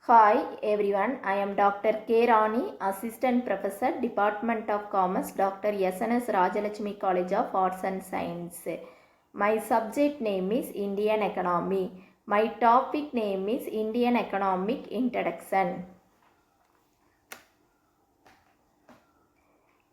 Hi everyone, I am Dr. K. Rani, Assistant Professor, Department of Commerce, Dr. S.N.S. Rajalakshmi College of Arts and Science. My subject name is Indian Economy. My topic name is Indian Economic Introduction.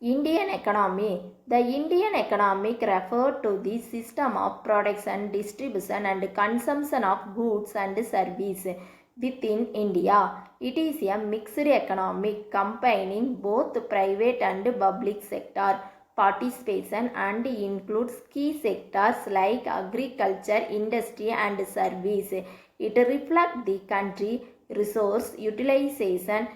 Indian economy. The Indian economic refer to the system of production, distribution and consumption of goods and services within India. It is a mixed economic combining both private and public sector participation and includes key sectors like agriculture, industry and service. It reflects the country resource utilization,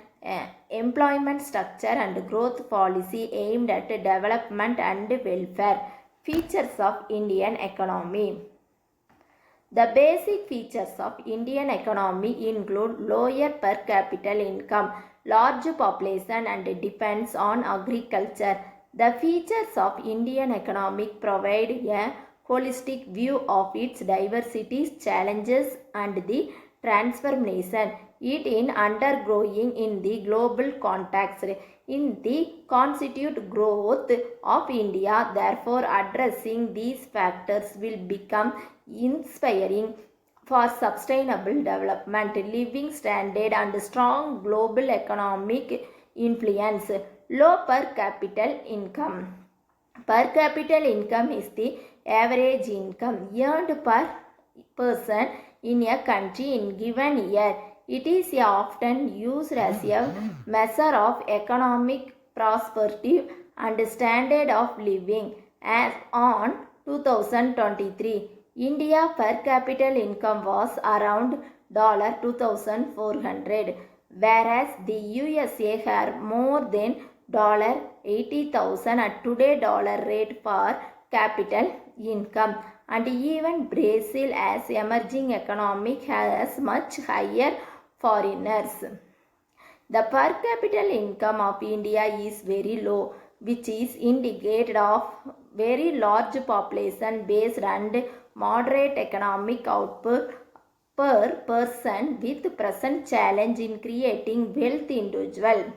employment structure and growth policy aimed at development and welfare. Features of Indian economy. The basic features of Indian economy include lower per capita income, large population and depends on agriculture. The features of Indian economy provide a holistic view of its diversities, challenges and the transformation it in undergoing in the global context. In the constitute growth of India, therefore addressing these factors will become inspiring for sustainable development, living standard and strong global economic influence. Low per capita income. Per capita income is the average income earned per person in a country in given year. It is often used as a measure of economic prosperity and standard of living. As on 2023, India per capita income was around $2,400, whereas the USA had more than $80,000 at today dollar rate per capita income, and even Brazil as emerging economic has much higher foreigners. The per capita income of India is very low, which is indicated of very large population base and moderate economic output per person with present challenge in creating wealth individual.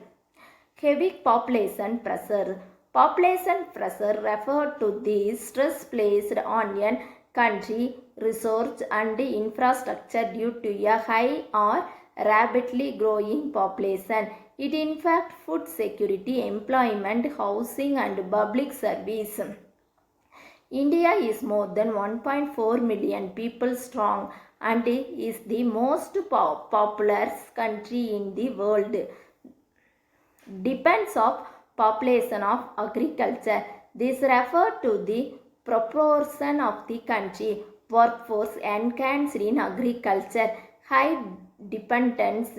Heavy population pressure. Population pressure refer to the stress placed on a country, resource and infrastructure due to a high or rapidly growing population. It in fact food security, employment, housing and public service. India is more than 1.4 million people strong and is the most populous country in the world. Depends of population of agriculture. This refers to the proportion of the country workforce engaged in agriculture. High dependence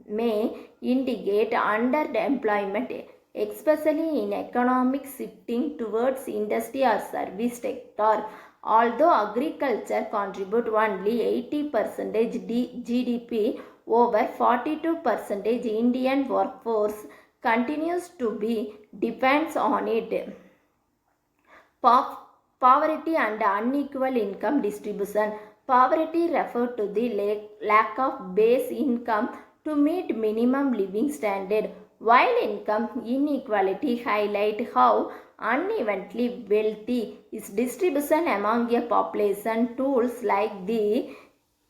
may indicate underemployment, especially in economic shifting towards industry or service sector. Although agriculture contributes only 80% GDP, over 42% Indian workforce continues to be depends on it. Poverty and unequal income distribution. Poverty refers to the lack of base income to meet minimum living standard, while income inequality highlight how unevenly wealthy is distribution among a population. Tools like the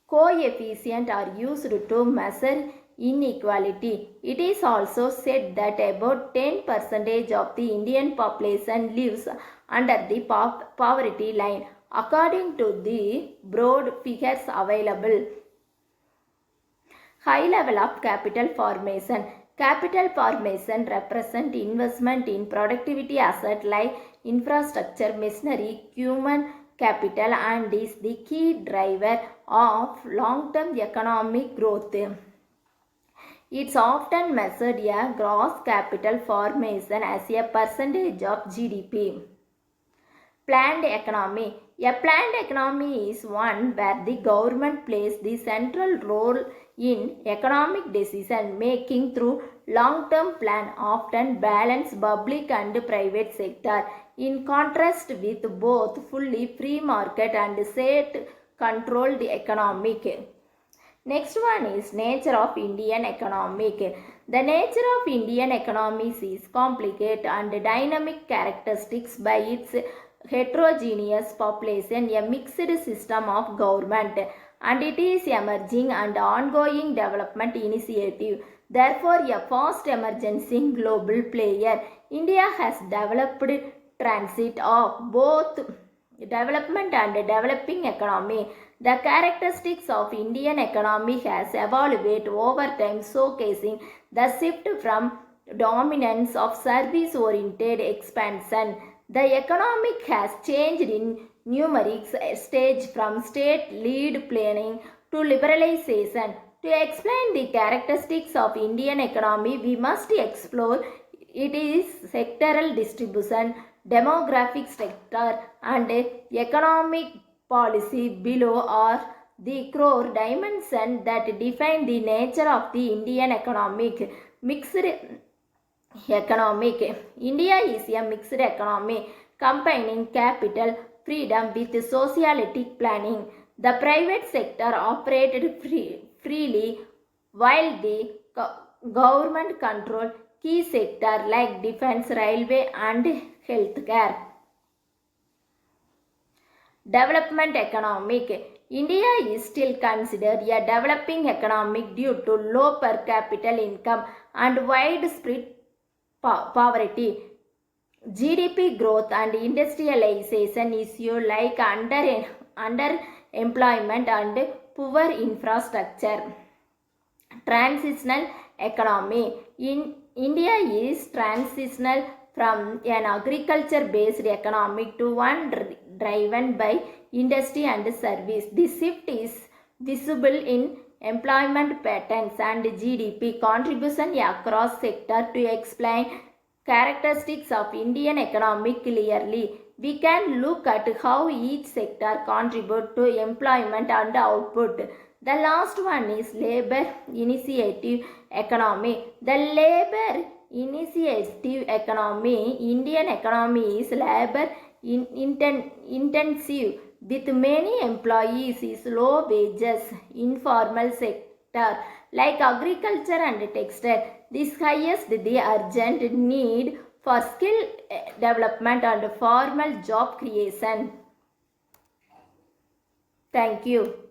coefficient are used to measure inequality. It is also said that about 10% of the Indian population lives under the poverty line, according to the broad figures available. High level of capital formation. Capital formation represents investment in productivity asset like infrastructure, machinery, human capital and is the key driver of long-term economic growth. It's often measured a gross capital formation as a percentage of GDP. Planned economy. A planned economy is one where the government plays the central role in economic decision making through long-term plan, often balance public and private sector. In contrast with both fully free market and state controlled economic. Next one is nature of Indian economic. The nature of Indian economy is complicated and dynamic characteristics by its heterogeneous population, a mixed system of government, and it is emerging and ongoing development initiative. Therefore, a fast emerging global player. India has developed transit of both development and developing economy. The characteristics of Indian economy has evolved over time, showcasing the shift from dominance of service-oriented expansion. The economic has changed in numerous stages from state-led planning to liberalization. To explain the characteristics of Indian economy, we must explore its sectoral distribution, demographic sector, and economic policy below are the core dimension that define the nature of the Indian economic. Mixed economic. India is a mixed economy combining capital freedom with socialistic planning. The private sector operated freely while the government controlled key sectors like defense, railway and healthcare. Development economic. India is still considered a developing economic due to low per capita income and widespread poverty. GDP growth and industrialization issues like underemployment and poor infrastructure. Transitional economy. In India is transitional from an agriculture-based economy to one driven by industry and service. This shift is visible in employment patterns and GDP contribution across sectors. To explain characteristics of Indian economy clearly, we can look at how each sector contributes to employment and output. The last one is labor initiative economy. The labor initiative economy, Indian economy is labor intensive with many employees is low wages, informal sector like agriculture and textile. This highest the urgent need for skill development and formal job creation. Thank you.